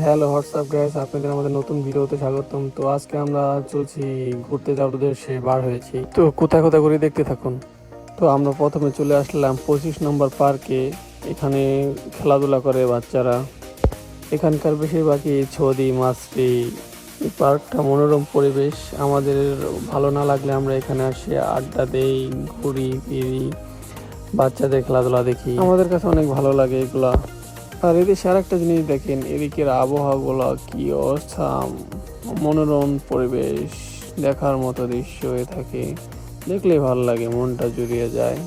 Hello WhatsApp guys, আপনাদের আমাদের নতুন ভিডিওতে স্বাগতম। তো আজকে আমরা চলছি ঘুরতে যাওয়ার উদ্দেশ্যে বার হয়েছি। তো কোথায় কোথায় করে দেখতে থাকুন। তো আমরা প্রথমে চলে আসলাম 25 নম্বর পার্কে। এখানে খেলাধুলা করে বাচ্চারা। এখানকার বেশিরভাগই ছদি মাছরি। এই পার্কটা মনোরম পরিবেশ। আমাদের ভালো না লাগলে আমরা এখানে আসি, আড্ডা দেই, ঘুরি ফিরি, বাচ্চাদের খেলাধুলা দেখি। আমাদের কাছে অনেক ভালো লাগে এগুলা। আর এদেশে আর একটা জিনিস দেখেন, এদিকের আবহাওয়াগুলো কি অসাম, মনোরম পরিবেশ, দেখার মতো দৃশ্য হয়ে থাকে। দেখলেই ভালো লাগে, মনটা জুড়িয়ে যায়।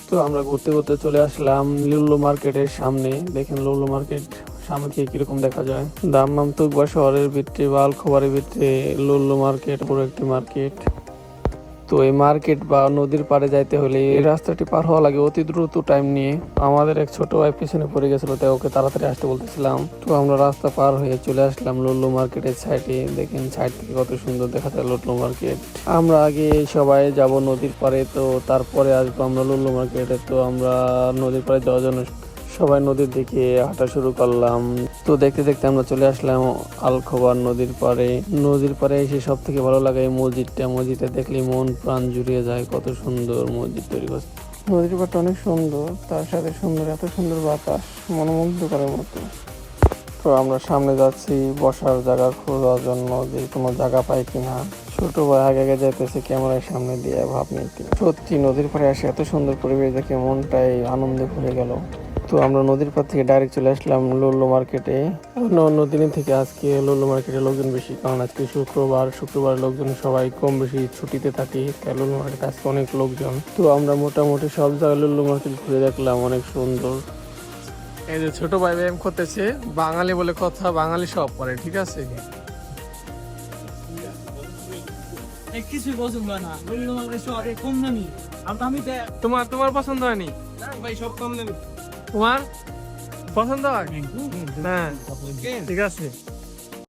তো আমরা ঘুরতে ঘুরতে চলে আসলাম লুল্লু মার্কেটের সামনে। দেখেন লুল্লু মার্কেট সামনে থেকে কিরকম দেখা যায়। দাম্মাম তুকবা শহরের ভিতরে বা আলখোবারের ভিতরে লুল্লু মার্কেট বড় একটি মার্কেট। তো এই মার্কেট বা নদীর পাড়ে যাইতে হলে এই রাস্তাটি পার হওয়া লাগে অতি দ্রুত টাইম নিয়ে। আমাদের এক ছোট ভাই পিছনে পড়ে গেছিল, তাই ওকে তাড়াতাড়ি আসতে বলতেছিলাম। তো আমরা রাস্তা পার হয়ে চলে আসলাম লুল্লু মার্কেটের সাইডে। দেখেন সাইড থেকে কত সুন্দর দেখা যায় লুল্লু মার্কেট। আমরা আগে সবাই যাব নদীর পাড়ে, তো তারপরে আসবো আমরা লুল্লু মার্কেটে। তো আমরা নদীর পাড়ে যাওয়ার জন্য সবাই নদীর দিকে হাঁটা শুরু করলাম। তো দেখতে দেখতে আমরা চলে আসলাম আলখোবার নদীর পাড়ে। নদীর পাড়ে এসে সব থেকে ভালো লাগে এই মসজিদটা দেখলে মন প্রাণ জুড়িয়ে যায়। কত সুন্দর মসজিদ তৈরি করছে। নদীর পাড়টা অনেক সুন্দর, তার সাথে সুন্দর, এত সুন্দর বাতাস, মনোমুগ্ধ করার মতো। তো আমরা সামনে যাচ্ছি বসার জায়গা খোঁজার জন্য, যে কোনো জায়গা পাই কিনা। ছোট ভাই আগে আগে যাইতেছে ক্যামেরার সামনে দিয়ে ভাব নিতে। সত্যি নদীর পাড়ে আসে এত সুন্দর পরিবেশ দেখে মনটাই আনন্দে ভরে গেল। তো আমরা নদীর পাড় থেকে ডাইরেক্ট চলে আসলাম লুল্লু মার্কেটে। অন্য দিনের থেকে আজকে লুল্লু মার্কেটে লোকজন বেশি, কারণ আজকে শুক্রবার লোকজন সবাই কম বেশি ছুটিতে থাকে, তাই লুল্লু মার্কেটে আজকে অনেক লোকজন। তো আমরা মোটামুটি সব জায়গায় লুল্লু মার্কেট ঘুরে দেখলাম, অনেক সুন্দর। এই যে ছোট ভাই ব্যায়াম করতেছে, বাঙালি বলে কথা, বাঙালি সব করে, ঠিক আছে। কিছুই পছন্দ হয় না, কম দামি। তোমার পছন্দ হয়নি? ভাই সব কম দামি। তোমার পছন্দ হয়? হ্যাঁ ঠিক আছে।